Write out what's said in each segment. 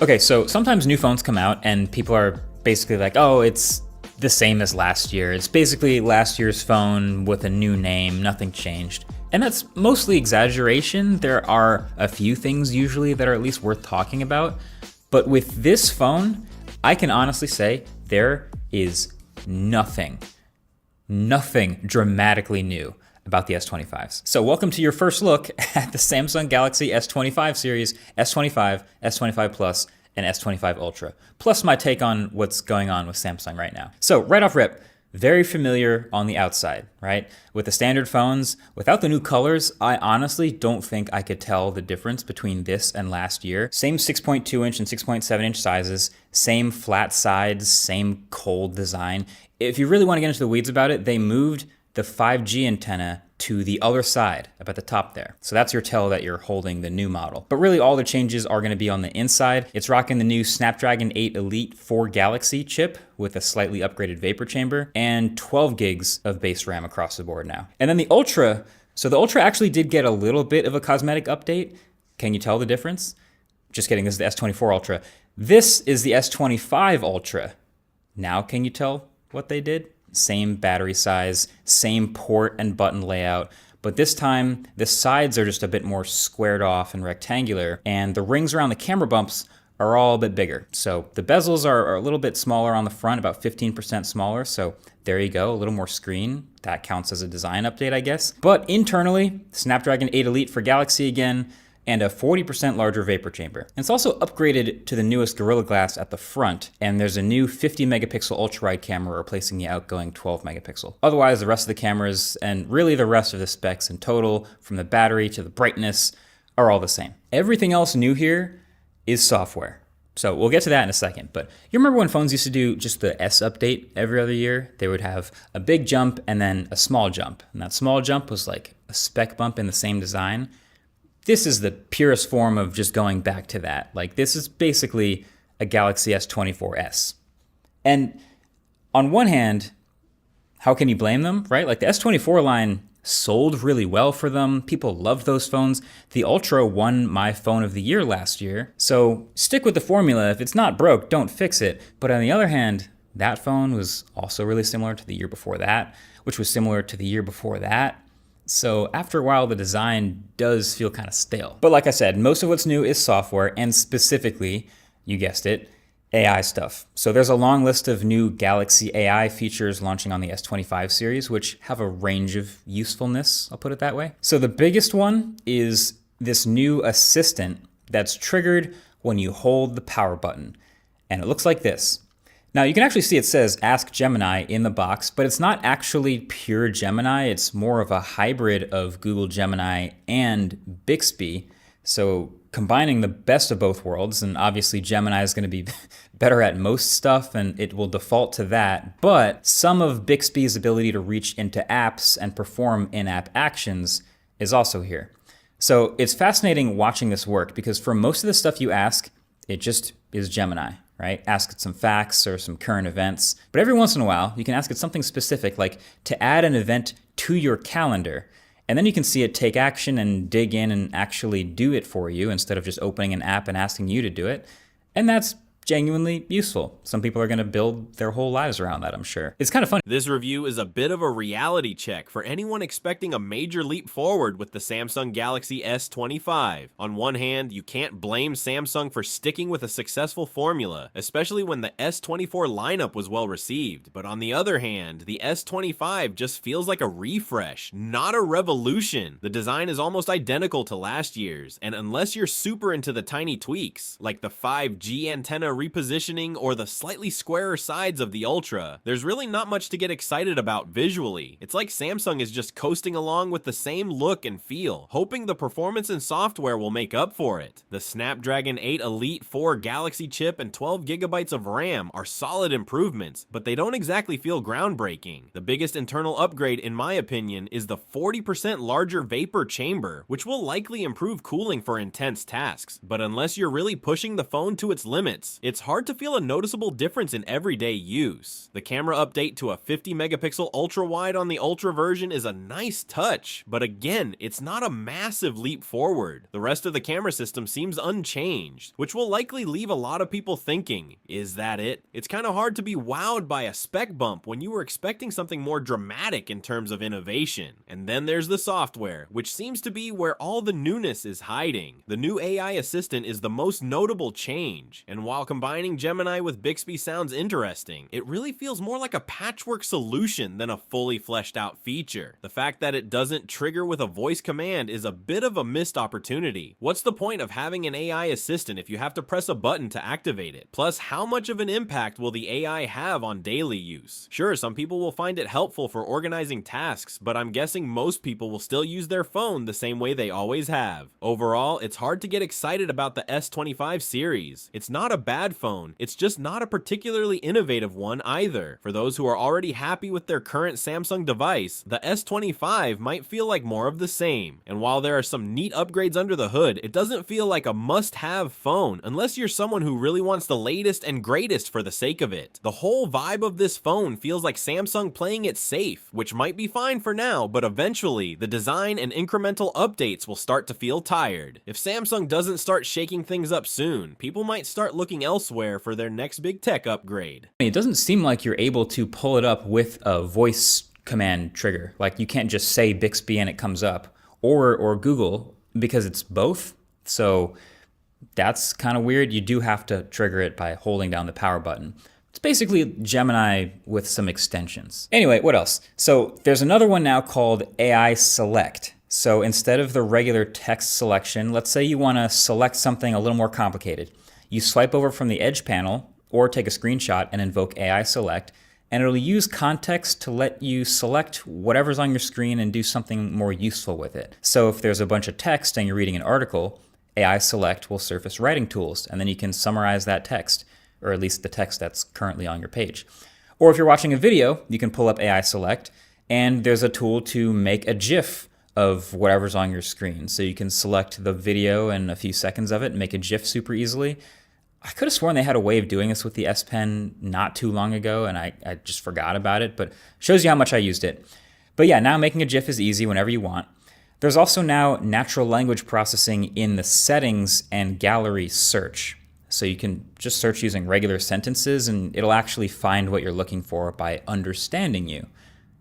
Okay, so sometimes new phones come out and people are basically like, oh, it's the same as last year. It's basically last year's phone with a new name, nothing changed. And that's mostly exaggeration. There are a few things usually that are at least worth talking about. But with this phone, I can honestly say there is nothing dramatically new about the S25s. So welcome to your first look at the Samsung Galaxy S25 series, S25, S25 Plus, and S25 Ultra, plus my take on what's going on with Samsung right now. So right off rip, very familiar on the outside, right? With the standard phones, without the new colors, I honestly don't think I could tell the difference between this and last year. Same 6.2 inch and 6.7 inch sizes, same flat sides, same cold design. If you really want to get into the weeds about it, they moved the 5G antenna to the other side, up at the top there. So that's your tell that you're holding the new model. But really all the changes are gonna be on the inside. It's rocking the new Snapdragon 8 Elite 4 Galaxy chip with a slightly upgraded vapor chamber and 12 gigs of base RAM across the board now. And then the Ultra, so the Ultra actually did get a little bit of a cosmetic update. Can you tell the difference? Just kidding, this is the S24 Ultra. This is the S25 Ultra. Now can you tell what they did? Same battery size, same port and button layout, but this time the sides are just a bit more squared off and rectangular, and the rings around the camera bumps are all a bit bigger. So the bezels are a little bit smaller on the front, about 15% smaller, so there you go, a little more screen. That counts as a design update, I guess. But internally, Snapdragon 8 Elite for Galaxy again, and a 40% larger vapor chamber. And it's also upgraded to the newest Gorilla Glass at the front, and there's a new 50 megapixel ultra-wide camera replacing the outgoing 12 megapixel. Otherwise, the rest of the cameras, and really the rest of the specs in total, from the battery to the brightness, are all the same. Everything else new here is software. So we'll get to that in a second, but you remember when phones used to do just the S update every other year? They would have a big jump and then a small jump, and that small jump was like a spec bump in the same design. This is the purest form of just going back to that. Like, this is basically a Galaxy S24s. And on one hand, how can you blame them, right? Like, the S24 line sold really well for them. People loved those phones. The Ultra won my phone of the year last year. So stick with the formula. If it's not broke, don't fix it. But on the other hand, that phone was also really similar to the year before that, which was similar to the year before that. So after a while, the design does feel kind of stale. But like I said, most of what's new is software, and specifically, you guessed it, AI stuff. So there's a long list of new Galaxy AI features launching on the S25 series, which have a range of usefulness, I'll put it that way. So the biggest one is this new assistant that's triggered when you hold the power button. And it looks like this. Now you can actually see it says Ask Gemini in the box, but it's not actually pure Gemini. It's more of a hybrid of Google Gemini and Bixby. So combining the best of both worlds, and obviously Gemini is going to be better at most stuff and it will default to that, but some of Bixby's ability to reach into apps and perform in-app actions is also here. So it's fascinating watching this work because for most of the stuff you ask, it just is Gemini. Right? Ask it some facts or some current events. But every once in a while, you can ask it something specific, like to add an event to your calendar. And then you can see it take action and dig in and actually do it for you instead of just opening an app and asking you to do it. And that's genuinely useful. Some people are going to build their whole lives around that, I'm sure. It's kind of funny. This review is a bit of a reality check for anyone expecting a major leap forward with the Samsung Galaxy S25. On one hand, you can't blame Samsung for sticking with a successful formula, especially when the S24 lineup was well received. But on the other hand, the S25 just feels like a refresh, not a revolution. The design is almost identical to last year's, and unless you're super into the tiny tweaks, like the 5G antenna repositioning or the slightly squarer sides of the Ultra, there's really not much to get excited about visually. It's like Samsung is just coasting along with the same look and feel, hoping the performance and software will make up for it. The Snapdragon 8 Elite 4 Galaxy chip and 12 gigabytes of RAM are solid improvements, but they don't exactly feel groundbreaking. The biggest internal upgrade, in my opinion, is the 40% larger vapor chamber, which will likely improve cooling for intense tasks. But unless you're really pushing the phone to its limits, it's hard to feel a noticeable difference in everyday use. The camera update to a 50 megapixel ultra wide on the Ultra version is a nice touch, but again, it's not a massive leap forward. The rest of the camera system seems unchanged, which will likely leave a lot of people thinking, is that it? It's kind of hard to be wowed by a spec bump when you were expecting something more dramatic in terms of innovation. And then there's the software, which seems to be where all the newness is hiding. The new AI assistant is the most notable change, and while combining Gemini with Bixby sounds interesting, it really feels more like a patchwork solution than a fully fleshed out feature. The fact that it doesn't trigger with a voice command is a bit of a missed opportunity. What's the point of having an AI assistant if you have to press a button to activate it? Plus, how much of an impact will the AI have on daily use? Sure, some people will find it helpful for organizing tasks, but I'm guessing most people will still use their phone the same way they always have. Overall, it's hard to get excited about the S25 series. It's not a bad phone, it's just not a particularly innovative one either. For those who are already happy with their current Samsung device, the S25 might feel like more of the same. And while there are some neat upgrades under the hood, it doesn't feel like a must-have phone unless you're someone who really wants the latest and greatest for the sake of it. The whole vibe of this phone feels like Samsung playing it safe, which might be fine for now, but eventually the design and incremental updates will start to feel tired. If Samsung doesn't start shaking things up soon, people might start looking elsewhere for their next big tech upgrade. It doesn't seem like you're able to pull it up with a voice command trigger. Like you can't just say Bixby and it comes up, or Google, because it's both. So that's kind of weird. You do have to trigger it by holding down the power button. It's basically Gemini with some extensions. Anyway, what else? So there's another one now called AI Select. So instead of the regular text selection, let's say you want to select something a little more complicated. You swipe over from the Edge panel or take a screenshot and invoke AI Select, and it'll use context to let you select whatever's on your screen and do something more useful with it. So if there's a bunch of text and you're reading an article, AI Select will surface writing tools, and then you can summarize that text, or at least the text that's currently on your page. Or if you're watching a video, you can pull up AI Select, and there's a tool to make a GIF of whatever's on your screen. So you can select the video and a few seconds of it and make a GIF super easily. I could have sworn they had a way of doing this with the S Pen not too long ago, and I just forgot about it, but shows you how much I used it. But yeah, now making a GIF is easy whenever you want. There's also now natural language processing in the settings and gallery search. So you can just search using regular sentences and it'll actually find what you're looking for by understanding you.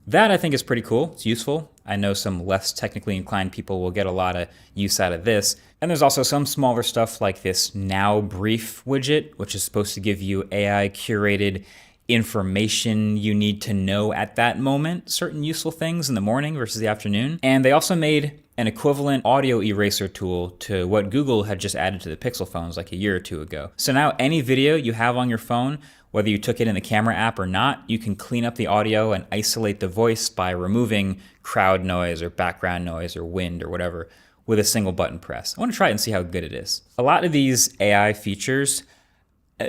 That I think is pretty cool. It's useful. I know some less technically inclined people will get a lot of use out of this. And there's also some smaller stuff like this Now Brief widget, which is supposed to give you AI curated information you need to know at that moment, certain useful things in the morning versus the afternoon. And they also made an equivalent audio eraser tool to what Google had just added to the Pixel phones like a year or two ago. So now any video you have on your phone, whether you took it in the camera app or not, you can clean up the audio and isolate the voice by removing crowd noise or background noise or wind or whatever with a single button press. I want to try it and see how good it is. A lot of these AI features,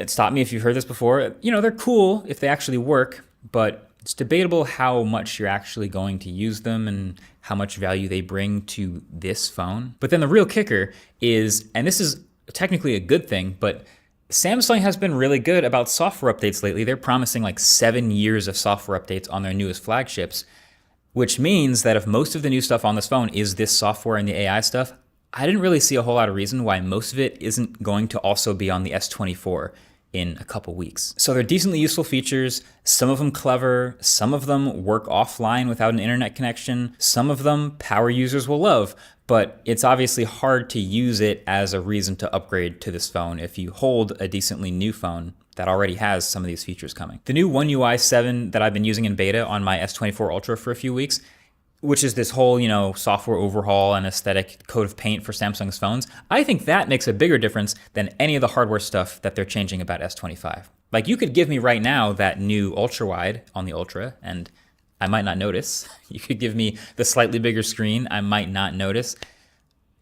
stop me if you've heard this before, they're cool if they actually work, but it's debatable how much you're actually going to use them and how much value they bring to this phone. But then the real kicker is, and this is technically a good thing, but Samsung has been really good about software updates lately. They're promising like 7 years of software updates on their newest flagships, which means that if most of the new stuff on this phone is this software and the AI stuff, I didn't really see a whole lot of reason why most of it isn't going to also be on the S24 in a couple weeks. So they're decently useful features, some of them clever, some of them work offline without an internet connection, some of them power users will love, but it's obviously hard to use it as a reason to upgrade to this phone if you hold a decently new phone that already has some of these features coming. The new One UI 7 that I've been using in beta on my S24 Ultra for a few weeks, which is this whole, software overhaul and aesthetic coat of paint for Samsung's phones, I think that makes a bigger difference than any of the hardware stuff that they're changing about S25. Like, you could give me right now that new ultra wide on the Ultra, and I might not notice. You could give me the slightly bigger screen, I might not notice.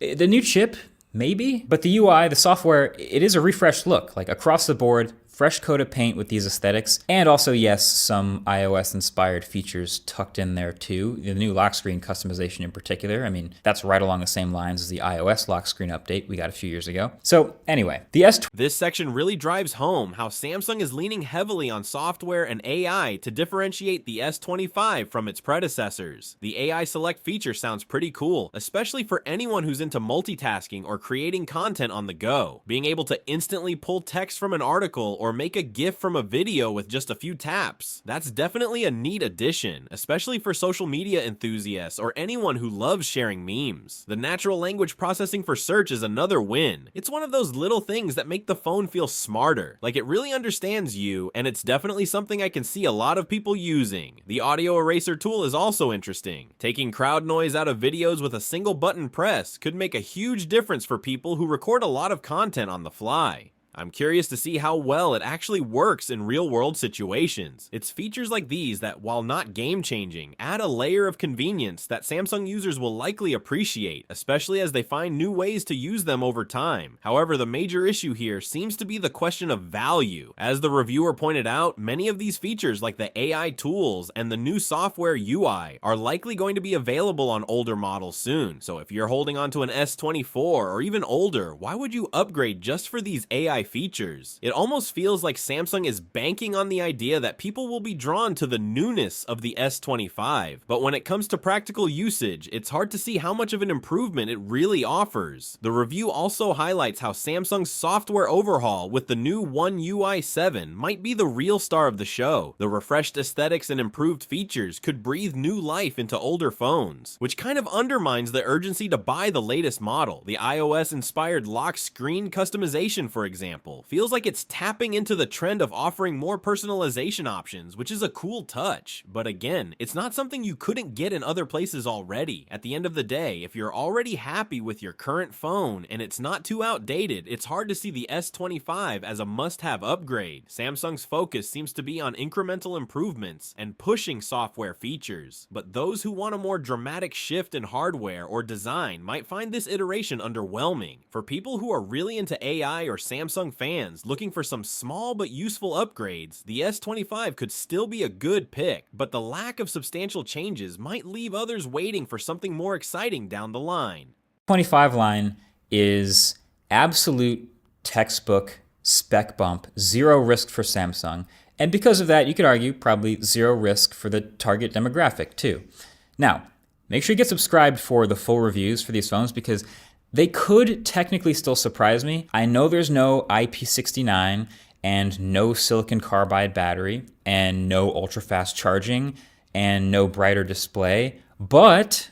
The new chip, maybe, but the UI, the software, it is a refreshed look. Like, across the board, fresh coat of paint with these aesthetics, and also, yes, some iOS-inspired features tucked in there too. The new lock screen customization in particular, I mean, that's right along the same lines as the iOS lock screen update we got a few years ago. So anyway, the S25. This section really drives home how Samsung is leaning heavily on software and AI to differentiate the S25 from its predecessors. The AI Select feature sounds pretty cool, especially for anyone who's into multitasking or creating content on the go. Being able to instantly pull text from an article or make a GIF from a video with just a few taps. That's definitely a neat addition, especially for social media enthusiasts or anyone who loves sharing memes. The natural language processing for search is another win. It's one of those little things that make the phone feel smarter, like it really understands you, and it's definitely something I can see a lot of people using. The audio eraser tool is also interesting. Taking crowd noise out of videos with a single button press could make a huge difference for people who record a lot of content on the fly. I'm curious to see how well it actually works in real-world situations. It's features like these that, while not game-changing, add a layer of convenience that Samsung users will likely appreciate, especially as they find new ways to use them over time. However, the major issue here seems to be the question of value. As the reviewer pointed out, many of these features like the AI tools and the new software UI are likely going to be available on older models soon. So if you're holding onto an S24 or even older, why would you upgrade just for these AI features? It almost feels like Samsung is banking on the idea that people will be drawn to the newness of the S25, but when it comes to practical usage, it's hard to see how much of an improvement it really offers. The review also highlights how Samsung's software overhaul with the new One UI 7 might be the real star of the show. The refreshed aesthetics and improved features could breathe new life into older phones, which kind of undermines the urgency to buy the latest model. The iOS-inspired lock screen customization, for example, feels like it's tapping into the trend of offering more personalization options, which is a cool touch. But again, it's not something you couldn't get in other places already. At the end of the day, if you're already happy with your current phone and it's not too outdated, it's hard to see the S25 as a must-have upgrade. Samsung's focus seems to be on incremental improvements and pushing software features, but those who want a more dramatic shift in hardware or design might find this iteration underwhelming. For people who are really into AI or Samsung fans looking for some small but useful upgrades, the S25 could still be a good pick, but the lack of substantial changes might leave others waiting for something more exciting down the line. 25 line is absolute textbook spec bump, zero risk for Samsung, and because of that, you could argue probably zero risk for the target demographic too. Now, make sure you get subscribed for the full reviews for these phones because they could technically still surprise me. I know there's no IP69 and no silicon carbide battery and no ultra-fast charging and no brighter display, but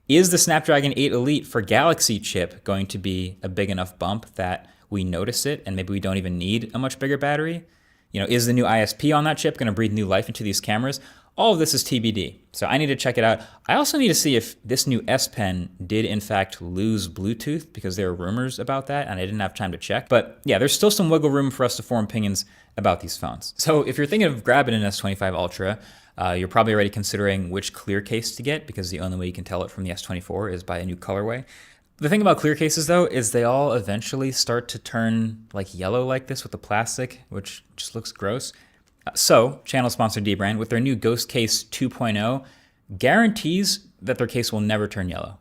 is the Snapdragon 8 Elite for Galaxy chip going to be a big enough bump that we notice it and maybe we don't even need a much bigger battery? You know, is the new ISP on that chip going to breathe new life into these cameras? All of this is TBD, so I need to check it out. I also need to see if this new S Pen did in fact lose Bluetooth, because there are rumors about that and I didn't have time to check. But yeah, there's still some wiggle room for us to form opinions about these phones. So if you're thinking of grabbing an S25 Ultra, you're probably already considering which clear case to get, because the only way you can tell it from the S24 is by a new colorway. The thing about clear cases though is they all eventually start to turn like yellow like this with the plastic, which just looks gross. So, channel sponsor dbrand, with their new Ghost Case 2.0, guarantees that their case will never turn yellow.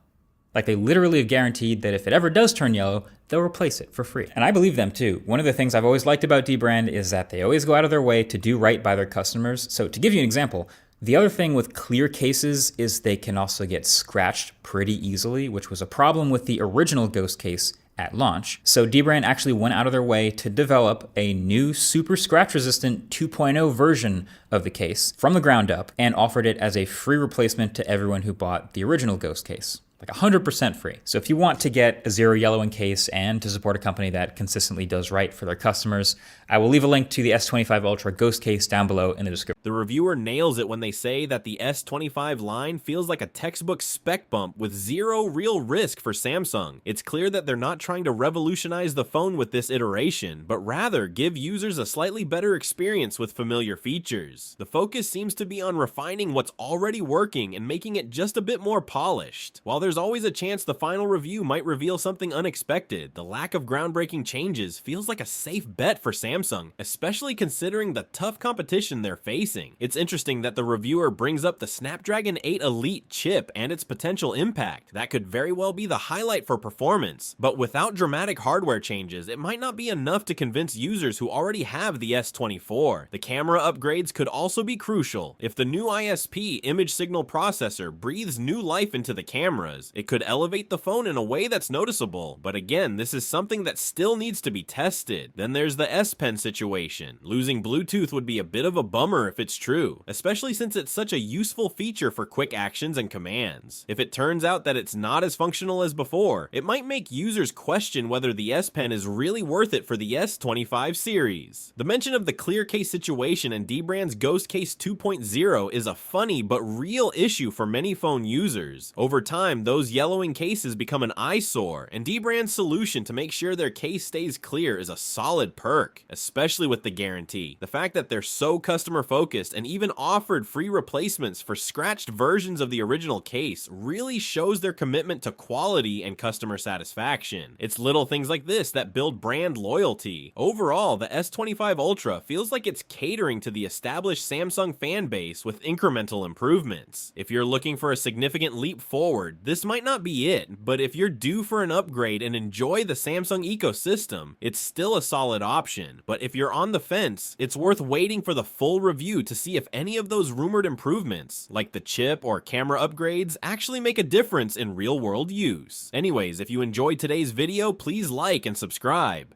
Like, they literally have guaranteed that if it ever does turn yellow, they'll replace it for free. And I believe them too. One of the things I've always liked about dbrand is that they always go out of their way to do right by their customers. So to give you an example, the other thing with clear cases is they can also get scratched pretty easily, which was a problem with the original Ghost Case at launch. So dbrand actually went out of their way to develop a new super scratch resistant 2.0 version of the case from the ground up and offered it as a free replacement to everyone who bought the original Ghost Case. Like 100% free. So if you want to get a zero yellow in case and to support a company that consistently does right for their customers, I will leave a link to the S25 Ultra Ghost Case down below in the description. The reviewer nails it when they say that the S25 line feels like a textbook spec bump with zero real risk for Samsung. It's clear that they're not trying to revolutionize the phone with this iteration, but rather give users a slightly better experience with familiar features. The focus seems to be on refining what's already working and making it just a bit more polished. While there's there's always a chance the final review might reveal something unexpected, the lack of groundbreaking changes feels like a safe bet for Samsung, especially considering the tough competition they're facing. It's interesting that the reviewer brings up the Snapdragon 8 Elite chip and its potential impact. That could very well be the highlight for performance, but without dramatic hardware changes, it might not be enough to convince users who already have the S24. The camera upgrades could also be crucial. If the new ISP image signal processor breathes new life into the cameras, it could elevate the phone in a way that's noticeable, but again, this is something that still needs to be tested. Then there's the S Pen situation. Losing Bluetooth would be a bit of a bummer if it's true, especially since it's such a useful feature for quick actions and commands. If it turns out that it's not as functional as before, it might make users question whether the S Pen is really worth it for the S25 series. The mention of the clear case situation and Dbrand's Ghost Case 2.0 is a funny but real issue for many phone users. Over time, those yellowing cases become an eyesore, and Dbrand's solution to make sure their case stays clear is a solid perk, especially with the guarantee. The fact that they're so customer focused and even offered free replacements for scratched versions of the original case really shows their commitment to quality and customer satisfaction. It's little things like this that build brand loyalty. Overall, the S25 Ultra feels like it's catering to the established Samsung fan base with incremental improvements. If you're looking for a significant leap forward, this might not be it, but if you're due for an upgrade and enjoy the Samsung ecosystem, it's still a solid option. But if you're on the fence, it's worth waiting for the full review to see if any of those rumored improvements, like the chip or camera upgrades, actually make a difference in real-world use. Anyways, if you enjoyed today's video, please like and subscribe.